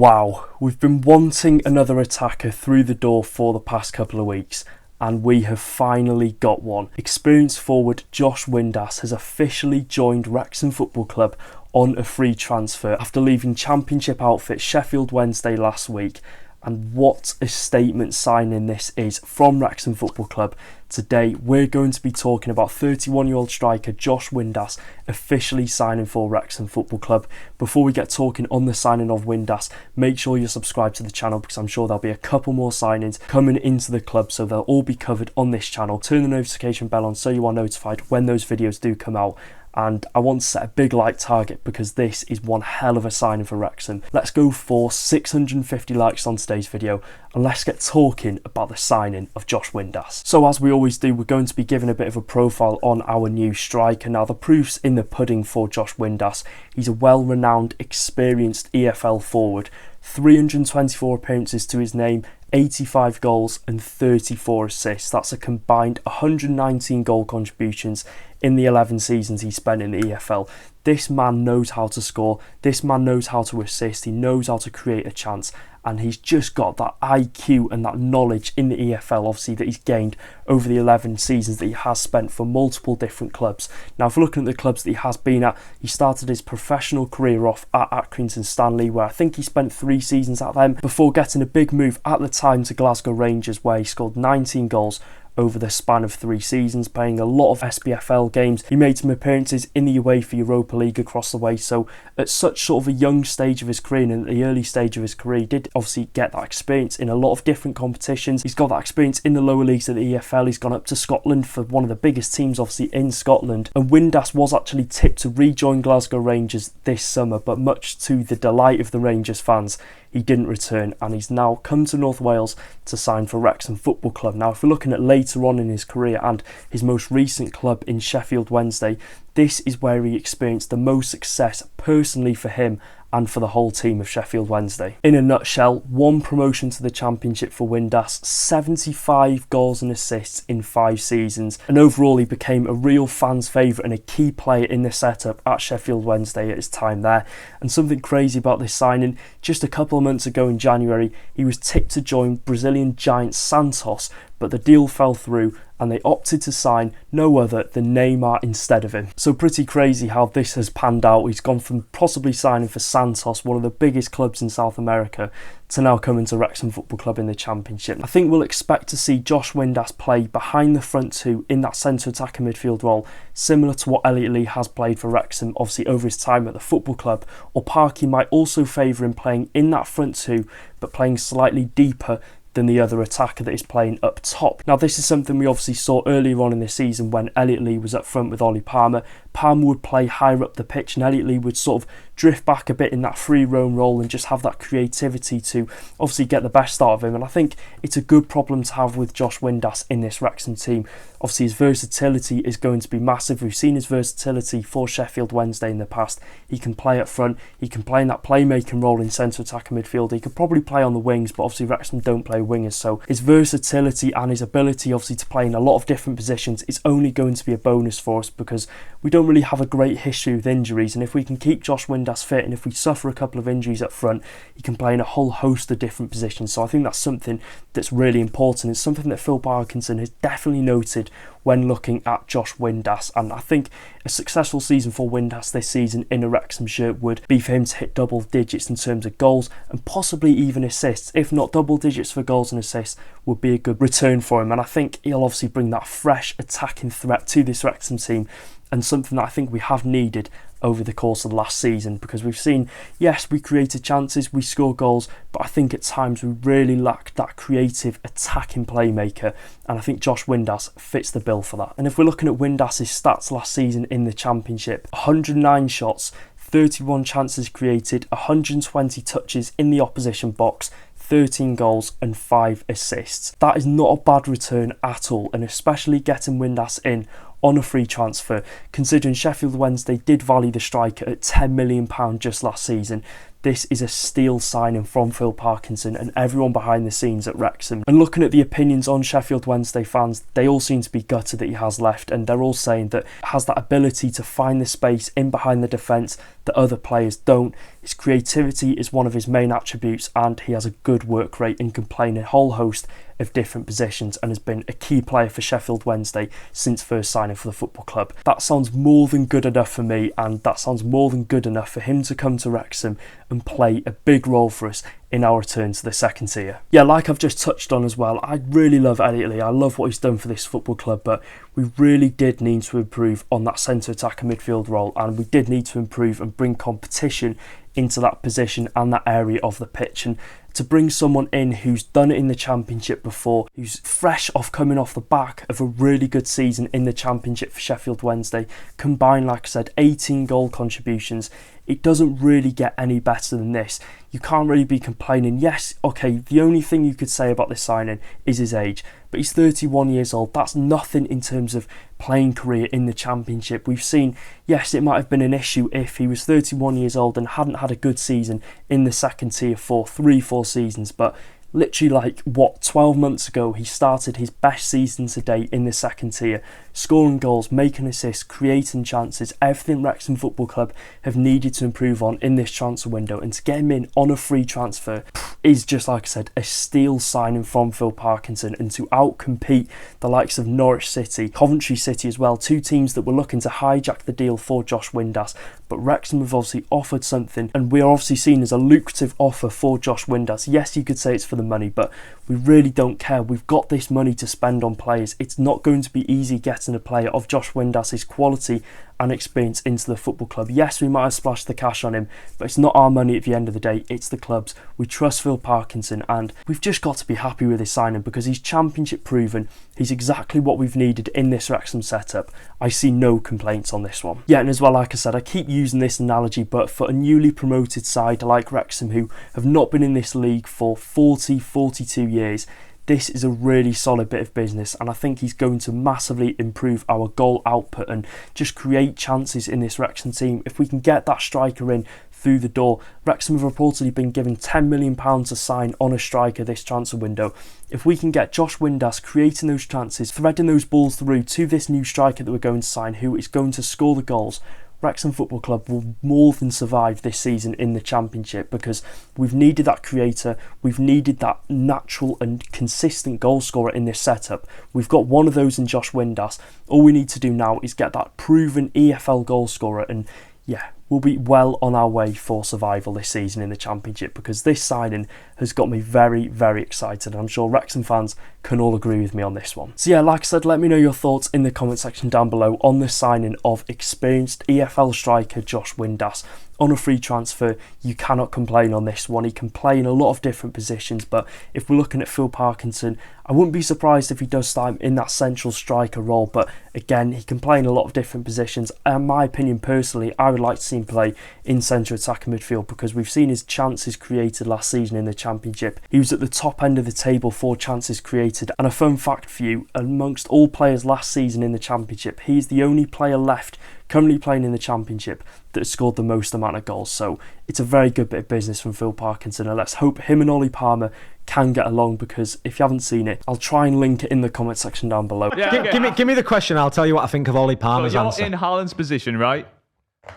Wow, we've been wanting another attacker through the door for the past couple of weeks, and we have finally got one. Experienced forward Josh Windass has officially joined Wrexham Football Club on a free transfer after leaving Championship outfit Sheffield Wednesday last week. And what a statement signing this is from Wrexham Football Club. Today we're going to be talking about 31-year-old striker Josh Windass officially signing for Wrexham Football Club. Before we get talking on the signing of Windass, make sure you're subscribed to the channel because I'm sure there'll be a couple more signings coming into the club, so they'll all be covered on this channel. Turn the notification bell on so you are notified when those videos do come out. And I want to set a big like target because this is one hell of a signing for Wrexham. Let's go for 650 likes on today's video and let's get talking about the signing of Josh Windass. So as we always do, we're going to be giving a bit of a profile on our new striker. Now the proof's in the pudding for Josh Windass. He's a well-renowned, experienced EFL forward, 324 appearances to his name, 85 goals and 34 assists. That's a combined 119 goal contributions in the 11 seasons he spent in the EFL. This man knows how to score, this man knows how to assist, he knows how to create a chance, and he's just got that IQ and that knowledge in the EFL, obviously, that he's gained over the 11 seasons that he has spent for multiple different clubs. Now, if we're looking at the clubs that he has been at, he started his professional career off at Accrington Stanley, where I think he spent 3 seasons at them, before getting a big move at the time to Glasgow Rangers, where he scored 19 goals over the span of 3 seasons, playing a lot of SPFL games. He made some appearances in the UEFA Europa League across the way, so at such sort of a young stage of his career and at the early stage of his career, he did obviously get that experience in a lot of different competitions. He's got that experience in the lower leagues of the EFL. He's gone up to Scotland for one of the biggest teams obviously in Scotland, and Windass was actually tipped to rejoin Glasgow Rangers this summer, but much to the delight of the Rangers fans, he didn't return, and he's now come to North Wales to sign for Wrexham Football Club. Now, if we're looking at later on in his career and his most recent club in Sheffield Wednesday, this is where he experienced the most success personally for him and for the whole team of Sheffield Wednesday. In a nutshell, 1 promotion to the Championship for Windass, 75 goals and assists in 5 seasons, and overall he became a real fan's favourite and a key player in the setup at Sheffield Wednesday at his time there. And something crazy about this signing, just a couple of months ago in January, he was tipped to join Brazilian giant Santos, but the deal fell through and they opted to sign no other than Neymar instead of him. So pretty crazy how this has panned out. He's gone from possibly signing for Santos, one of the biggest clubs in South America, to now coming to Wrexham Football Club in the Championship. I think we'll expect to see Josh Windass play behind the front 2 in that centre attacking midfield role, similar to what Elliot Lee has played for Wrexham, obviously over his time at the football club. Or Parky might also favour him playing in that front 2, but playing slightly deeper than the other attacker that is playing up top. Now, this is something we obviously saw earlier on in the season when Elliot Lee was up front with Ollie Palmer. Palmer would play higher up the pitch and Elliot Lee would sort of drift back a bit in that free roam role and just have that creativity to obviously get the best out of him. And I think it's a good problem to have with Josh Windass in this Wrexham team. Obviously his versatility is going to be massive. We've seen his versatility for Sheffield Wednesday in the past. He can play up front, he can play in that playmaking role in centre attacking midfield, he could probably play on the wings, but obviously Wrexham don't play wingers, so his versatility and his ability obviously to play in a lot of different positions is only going to be a bonus for us, because we don't really have a great history with injuries, and if we can keep Josh Windass fit and if we suffer a couple of injuries up front, he can play in a whole host of different positions. So I think that's something that's really important. It's something that Phil Parkinson has definitely noted when looking at Josh Windass, and I think a successful season for Windass this season in a Wrexham shirt would be for him to hit double digits in terms of goals and possibly even assists. If not double digits for goals and assists, would be a good return for him, and I think he'll obviously bring that fresh attacking threat to this Wrexham team, and something that I think we have needed over the course of the last season, because we've seen, yes, we created chances, we score goals, but I think at times we really lacked that creative attacking playmaker, and I think Josh Windass fits the bill for that. And if we're looking at Windass's stats last season in the Championship, 109 shots, 31 chances created, 120 touches in the opposition box, 13 goals and 5 assists. That is not a bad return at all, and especially getting Windass in on a free transfer, considering Sheffield Wednesday did value the striker at £10 million just last season. This is a steal signing from Phil Parkinson and everyone behind the scenes at Wrexham. And looking at the opinions on Sheffield Wednesday fans, they all seem to be gutted that he has left, and they're all saying that he has that ability to find the space in behind the defence, that other players don't. His creativity is one of his main attributes, and he has a good work rate and can play in a whole host of different positions and has been a key player for Sheffield Wednesday since first signing for the football club. That sounds more than good enough for me, and that sounds more than good enough for him to come to Wrexham and play a big role for us in our return to the second tier. Yeah, like I've just touched on as well, I really love Elliot Lee. I love what he's done for this football club, but we really did need to improve on that centre attacker midfield role, and we did need to improve and bring competition into that position and that area of the pitch. And to bring someone in who's done it in the Championship before, who's fresh off coming off the back of a really good season in the Championship for Sheffield Wednesday, combined, like I said, 18 goal contributions, it doesn't really get any better than this. You can't really be complaining. Yes, okay, the only thing you could say about this signing is his age, but he's 31 years old. That's nothing in terms of playing career in the Championship. We've seen, yes, it might have been an issue if he was 31 years old and hadn't had a good season in the second tier for 3-4 seasons, but literally 12 months ago he started his best season to date in the second tier, scoring goals, making assists, creating chances, everything Wrexham Football Club have needed to improve on in this transfer window. And to get him in on a free transfer is, just like I said, a steal signing from Phil Parkinson, and to outcompete the likes of Norwich City, Coventry City as well, two teams that were looking to hijack the deal for Josh Windass. But Wrexham have obviously offered something, and we are obviously seen as a lucrative offer for Josh Windass. Yes, you could say it's for the money, but we really don't care. We've got this money to spend on players. It's not going to be easy getting a player of Josh Windass's quality and experience into the football club. Yes, we might have splashed the cash on him, but it's not our money at the end of the day, it's the club's. We trust Phil Parkinson, and we've just got to be happy with his signing because he's Championship proven. He's exactly what we've needed in this Wrexham setup. I see no complaints on this one. Yeah, and as well, like I said, I keep using this analogy, but for a newly promoted side like Wrexham, who have not been in this league for 42 years, this is a really solid bit of business, and I think he's going to massively improve our goal output and just create chances in this Wrexham team. If we can get that striker in through the door, Wrexham have reportedly been given £10 million to sign on a striker this transfer window. If we can get Josh Windass creating those chances, threading those balls through to this new striker that we're going to sign, who is going to score the goals, Wrexham Football Club will more than survive this season in the Championship, because we've needed that creator, we've needed that natural and consistent goal scorer in this setup. We've got one of those in Josh Windass. All we need to do now is get that proven EFL goal scorer, and yeah, we'll be well on our way for survival this season in the Championship, because this signing has got me very, very excited. I'm sure Wrexham fans can all agree with me on this one. So yeah, like I said, let me know your thoughts in the comment section down below on the signing of experienced EFL striker Josh Windass. On a free transfer, you cannot complain on this one. He can play in a lot of different positions, but if we're looking at Phil Parkinson, I wouldn't be surprised if he does start in that central striker role, but again, he can play in a lot of different positions. In my opinion, personally, I would like to see him play in centre attacker midfield, because we've seen his chances created last season in the Championship. He was at the top end of the table for chances created, and a fun fact for you, amongst all players last season in the Championship, he's the only player left currently playing in the Championship that has scored the most amount of goals. So it's a very good bit of business from Phil Parkinson, and let's hope him and Ollie Palmer can get along, because if you haven't seen it, I'll try and link it in the comment section down below. Yeah, okay. Give me the question, I'll tell you what I think of Ollie Palmer's answer. In Haaland's position, right?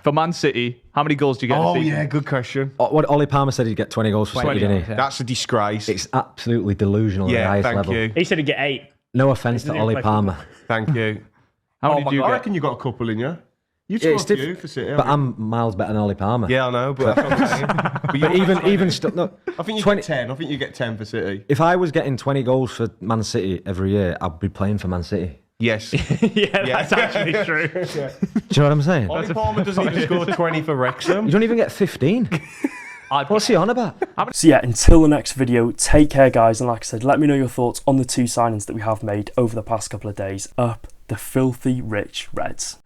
For Man City, how many goals do you get in a season? Yeah, good question. What Ollie Palmer said, he'd get 20 goals for City, didn't he? Yeah. That's a disgrace. It's absolutely delusional at the highest level. You. He said he'd get 8. No offence to Ollie Palmer. Thank you. How many do you get? I reckon you got a couple in you. You scored a few for City. But I'm miles better than Ollie Palmer. Yeah, I know, but that's what I'm saying. But even still, no. I think you get 10. I think you get 10 for City. If I was getting 20 goals for Man City every year, I'd be playing for Man City. Yes. Yeah, that's actually true. Yeah. Do you know what I'm saying? Ollie Palmer doesn't even score 20 for Wrexham. You don't even get 15. What's he on about? So yeah, until the next video, take care guys, and like I said, let me know your thoughts on the two signings that we have made over the past couple of days. Up the filthy rich Reds.